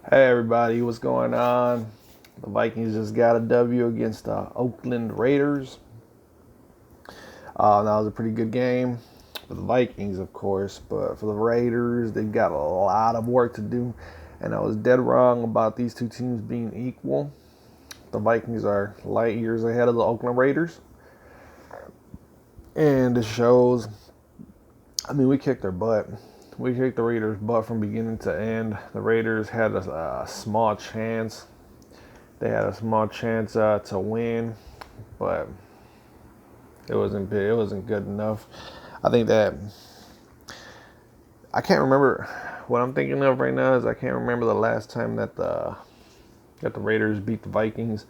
Hey everybody, what's going on? The Vikings just got a W against the Oakland Raiders. That was a pretty good game for the Vikings, of course, but for the Raiders, they got a lot of work to do. And I was dead wrong about these two teams being equal. The Vikings are light years ahead of the Oakland Raiders. And it shows, we kicked their butt. We kicked the Raiders' butt from beginning to end. The Raiders had a small chance. They had a small chance to win, but it wasn't big. It wasn't good enough. I think that I can't remember what I'm thinking of right now is I can't remember the last time that the Raiders beat the Vikings.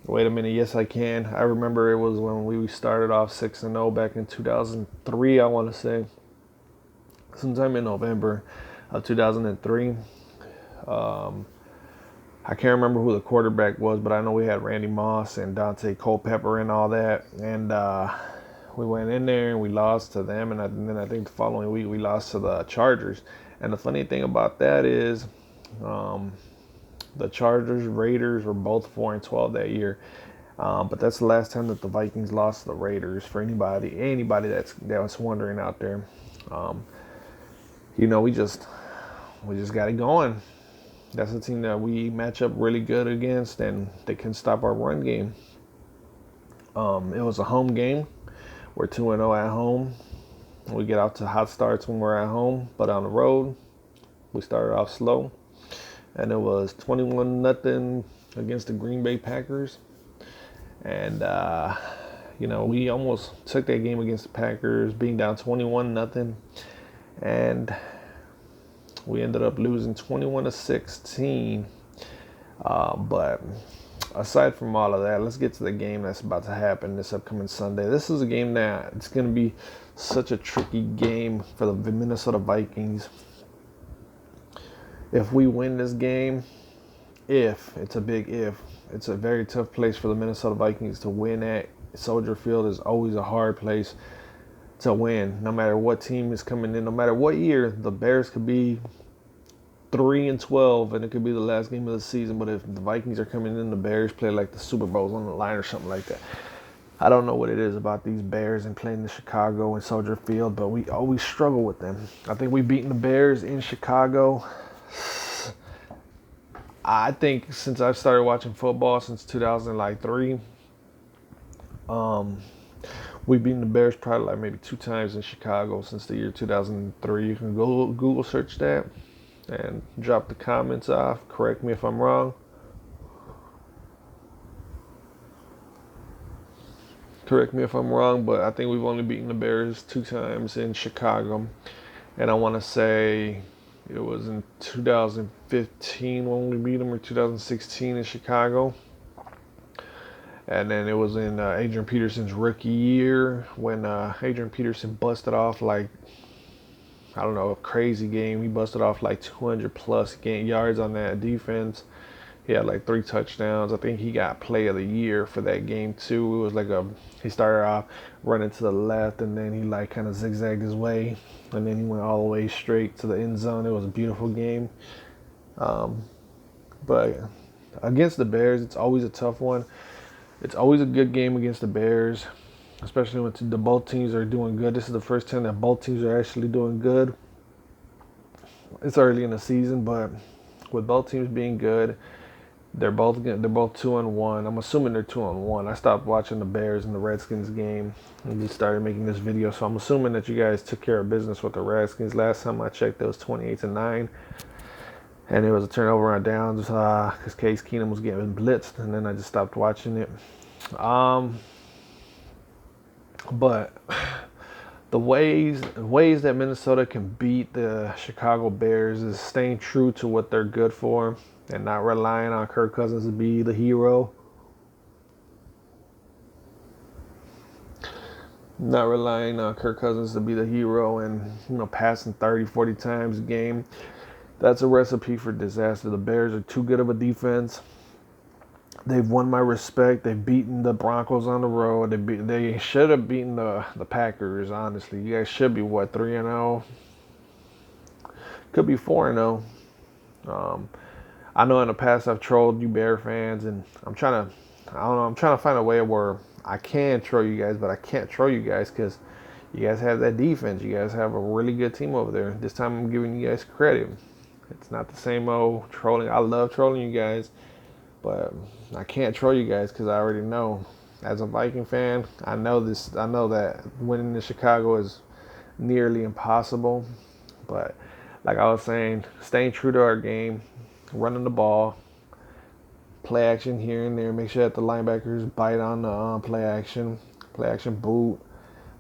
Wait a minute, yes I can. I remember it was when we started off 6-0 back in 2003. I want to say sometime in November of 2003. I can't remember who the quarterback was, but I know we had Randy Moss and Dante Culpepper and all that. And we went in there and we lost to them. And then I think the following week we lost to the Chargers. And the funny thing about that is the Chargers, Raiders were both 4-12 that year. But that's the last time that the Vikings lost to the Raiders. For anybody that's wondering out there, we just got it going. That's a team that we match up really good against, and they can stop our run game. It was a home game. We're 2-0 at home. We get out to hot starts when we're at home, but on the road, we started off slow, and it was 21-0 against the Green Bay Packers. And we almost took that game against the Packers, being down 21-0, and we ended up losing 21-16. But aside from all of that, let's get to the game that's about to happen this upcoming Sunday. This is a game that it's going to be such a tricky game for the Minnesota Vikings. If we win this game, it's a big if, it's a very tough place for the Minnesota Vikings to win at. Soldier Field is always a hard place to win, no matter what team is coming in, no matter what year. The Bears could be 3-12, and it could be the last game of the season. But if the Vikings are coming in, the Bears play like the Super Bowl's on the line or something like that. I don't know what it is about these Bears and playing in Chicago and Soldier Field, but we always struggle with them. I think we've beaten the Bears in Chicago. I think since I've started watching football since 2003, we've beaten the Bears probably like maybe 2 times in Chicago since the year 2003. You can go Google search that and drop the comments off. Correct me if I'm wrong. But I think we've only beaten the Bears 2 times in Chicago. And I want to say it was in 2015 when we beat them, or 2016 in Chicago. And then it was in Adrian Peterson's rookie year when Adrian Peterson busted off like, I don't know, a crazy game. He busted off like 200 plus yards on that defense. He had like 3 touchdowns. I think he got play of the year for that game too. It was like he started off running to the left, and then he like kind of zigzagged his way, and then he went all the way straight to the end zone. It was a beautiful game. But against the Bears, it's always a tough one. It's always a good game against the Bears, especially when the both teams are doing good. This is the first time that both teams are actually doing good. It's early in the season, but with both teams being good, they're both 2-1. I'm assuming they're 2-1. I stopped watching the Bears and the Redskins game and just started making this video, so I'm assuming that you guys took care of business with the Redskins. Last time I checked, it was 28-9. And it was a turnover on downs because Case Keenum was getting blitzed, and then I just stopped watching it. But the ways that Minnesota can beat the Chicago Bears is staying true to what they're good for and not relying on Kirk Cousins to be the hero. Not relying on Kirk Cousins to be the hero and passing 30, 40 times a game. That's a recipe for disaster. The Bears are too good of a defense. They've won my respect. They've beaten the Broncos on the road. They should have beaten the Packers, honestly. You guys should be, 3-0? Could be 4-0. Um, I know in the past I've trolled you Bear fans, and I don't know, I'm trying to find a way where I can troll you guys, but I can't troll you guys because you guys have that defense. You guys have a really good team over there. This time I'm giving you guys credit. It's not the same old trolling. I love trolling you guys, but I can't troll you guys because I already know. As a Viking fan, I know this. I know that winning in Chicago is nearly impossible. But like I was saying, staying true to our game, running the ball, play action here and there. Make sure that the linebackers bite on the play action boot.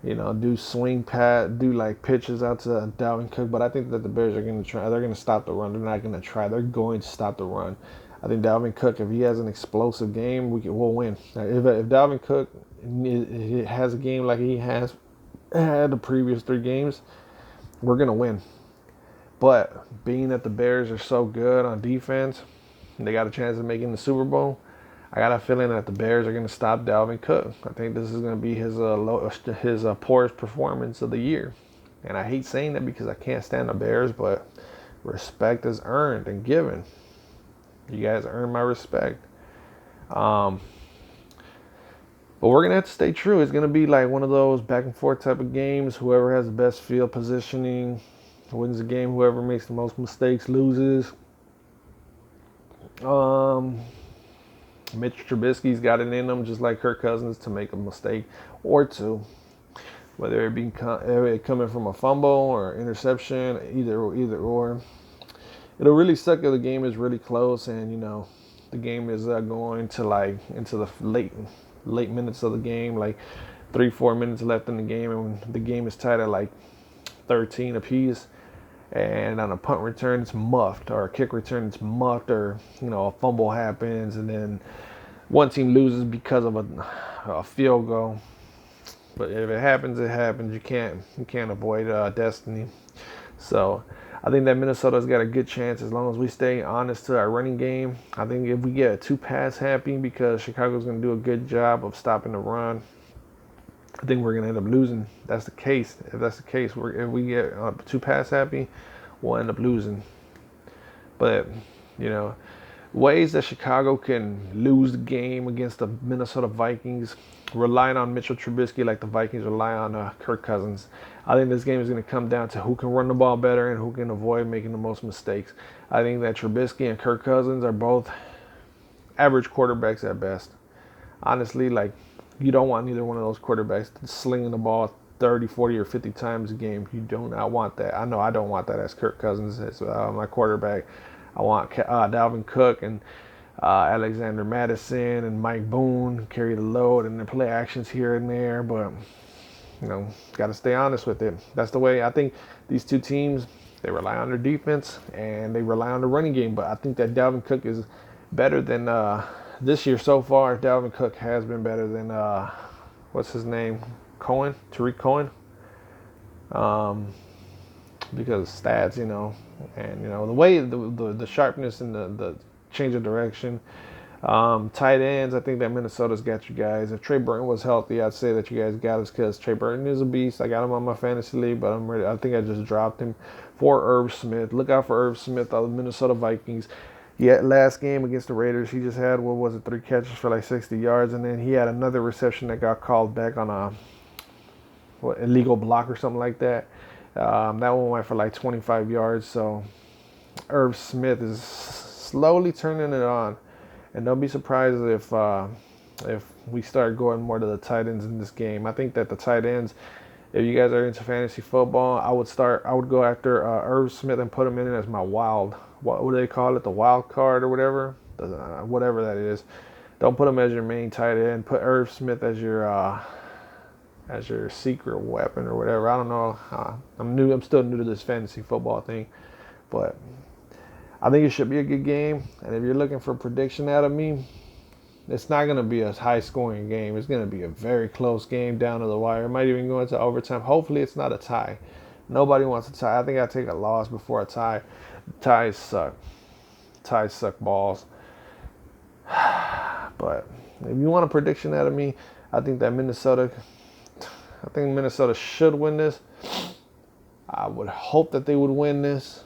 You know, do swing pat, do like pitches out to Dalvin Cook. But I think that the Bears are going to try. They're going to stop the run. They're not going to try. They're going to stop the run. I think Dalvin Cook, if he has an explosive game, we'll win. If Dalvin Cook has a game like he has had the previous 3 games, we're going to win. But being that the Bears are so good on defense, they got a chance of making the Super Bowl. I got a feeling that the Bears are going to stop Dalvin Cook. I think this is going to be his poorest performance of the year. And I hate saying that because I can't stand the Bears, but respect is earned and given. You guys earn my respect. But we're going to have to stay true. It's going to be like one of those back and forth type of games. Whoever has the best field positioning wins the game. Whoever makes the most mistakes loses. Mitch Trubisky's got it in him, just like Kirk Cousins, to make a mistake or two. Whether it be coming from a fumble or interception, either or. It'll really suck if the game is really close and, you know, the game is going to like into the late minutes of the game, like 3-4 minutes left in the game, and the game is tied at like 13 apiece. And on a punt return, it's muffed, or a kick return, it's muffed, or, you know, a fumble happens, and then one team loses because of a field goal. But if it happens, it happens. You can't avoid destiny. So I think that Minnesota's got a good chance as long as we stay honest to our running game. I think if we get a 2-pass happy, because Chicago's going to do a good job of stopping the run, I think we're going to end up losing. That's the case. If that's the case, if we get 2-pass happy, we'll end up losing. But, you know, ways that Chicago can lose the game against the Minnesota Vikings, relying on Mitchell Trubisky like the Vikings rely on Kirk Cousins. I think this game is going to come down to who can run the ball better and who can avoid making the most mistakes. I think that Trubisky and Kirk Cousins are both average quarterbacks at best. Honestly, like, you don't want neither one of those quarterbacks slinging the ball 30, 40, or 50 times a game. You do not want that. I know I don't want that as Kirk Cousins as my quarterback. I want Dalvin Cook and Alexander Madison and Mike Boone carry the load and then play actions here and there. But, you know, got to stay honest with it. That's the way I think these two teams, they rely on their defense and they rely on the running game. But I think that Dalvin Cook is better than this year so far. Dalvin Cook has been better than, what's his name? Tariq Cohen. Because of stats, you know, and, you know, the way the sharpness and the change of direction. Tight ends, I think that Minnesota's got you guys. If Trey Burton was healthy, I'd say that you guys got us, because Trey Burton is a beast. I got him on my fantasy league, but I'm ready. I think I just dropped him for Irv Smith. Look out for Irv Smith of the Minnesota Vikings. Yeah, last game against the Raiders, he just had, 3 catches for like 60 yards, and then he had another reception that got called back on a illegal block or something like that. That one went for like 25 yards. So Irv Smith is slowly turning it on, and don't be surprised if we start going more to the tight ends in this game. I think that the tight ends, if you guys are into fantasy football, I would go after Irv Smith and put him in as my what do they call it, the wild card or whatever, whatever that is. Don't put him as your main tight end. Put Irv Smith as your secret weapon or whatever. I don't know. I'm still new to this fantasy football thing, but I think it should be a good game. And if you're looking for a prediction out of me, it's not going to be a high-scoring game. It's going to be a very close game down to the wire. It might even go into overtime. Hopefully, it's not a tie. Nobody wants a tie. I think I take a loss before a tie. Ties suck. Ties suck balls. But if you want a prediction out of me, I think Minnesota should win this. I would hope that they would win this.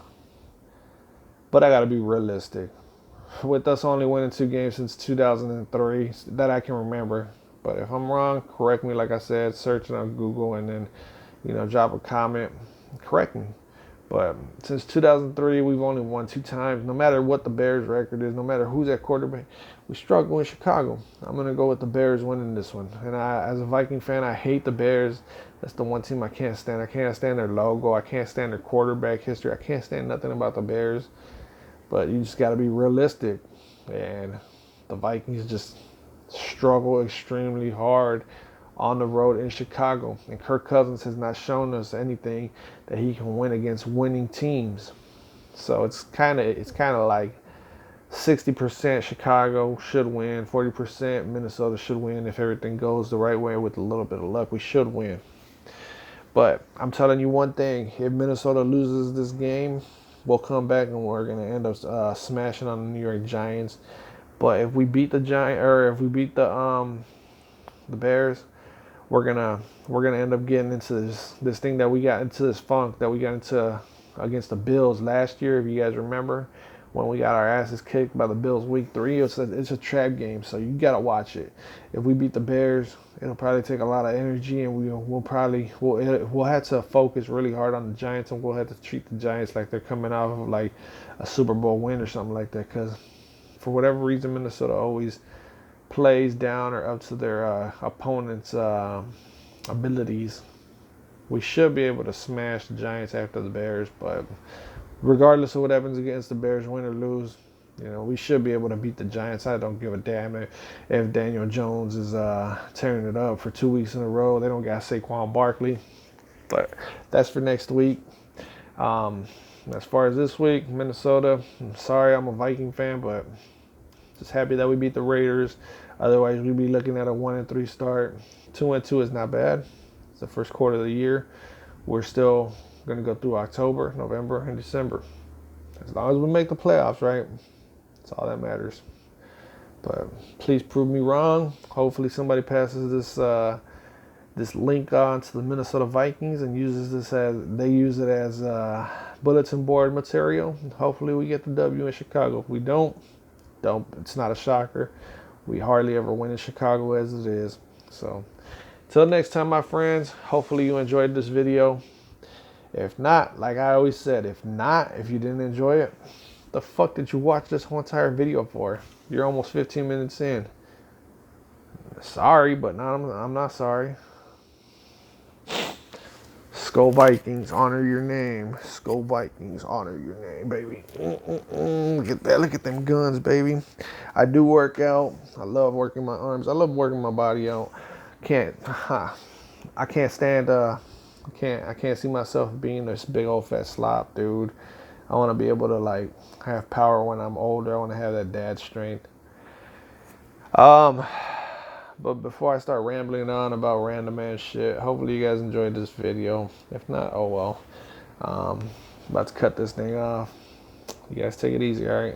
But I got to be realistic. With us only winning 2 games since 2003 that I can remember. But if I'm wrong, correct me. Like I said, search it on Google and then, drop a comment, correct me. But since 2003, we've only won 2 times. No matter what the Bears' record is, no matter who's at quarterback, we struggle in Chicago. I'm gonna go with the Bears winning this one. And as a Viking fan, I hate the Bears. That's the one team I can't stand. I can't stand their logo. I can't stand their quarterback history. I can't stand nothing about the Bears. But you just got to be realistic. And the Vikings just struggle extremely hard on the road in Chicago. And Kirk Cousins has not shown us anything that he can win against winning teams. So it's kind of like 60% Chicago should win, 40% Minnesota should win. If everything goes the right way with a little bit of luck, we should win. But I'm telling you one thing, if Minnesota loses this game, we'll come back and we're going to end up smashing on the New York Giants. But if we beat the if we beat the Bears, we're gonna end up getting into this thing that we got into, this funk that we got into against the Bills last year. If you guys remember, when we got our asses kicked by the Bills week 3, it's a trap game, so you gotta watch it. If we beat the Bears, it'll probably take a lot of energy, and we'll have to focus really hard on the Giants, and we'll have to treat the Giants like they're coming out of like a Super Bowl win or something like that. Because for whatever reason, Minnesota always plays down or up to their opponent's abilities. We should be able to smash the Giants after the Bears, but regardless of what happens against the Bears, win or lose, we should be able to beat the Giants. I don't give a damn if Daniel Jones is tearing it up for 2 weeks in a row. They don't got Saquon Barkley, but that's for next week. As far as this week, Minnesota, I'm sorry, I'm a Viking fan, but just happy that we beat the Raiders. Otherwise, we'd be looking at a 1-3 start. 2-2 is not bad. It's the first quarter of the year. We're still going to go through October, November, and December. As long as we make the playoffs, right? That's all that matters. But please prove me wrong. Hopefully somebody passes this link on to the Minnesota Vikings and use it as bulletin board material. Hopefully we get the W in Chicago. If we don't, it's not a shocker. We hardly ever win in Chicago as it is. So till next time, my friends, hopefully you enjoyed this video. If not, like I always said, if you didn't enjoy it, the fuck did you watch this whole entire video for? You're almost 15 minutes in. Sorry, but I'm not sorry. Skull Vikings, honor your name. Skull Vikings, honor your name, baby. Look at that. Look at them guns, baby. I do work out. I love working my arms. I love working my body out. I can't stand. I can't see myself being this big old fat slop, dude. I want to be able to like have power when I'm older. I want to have that dad strength. But before I start rambling on about random ass shit, hopefully you guys enjoyed this video. If not, oh well. About to cut this thing off. You guys take it easy, alright?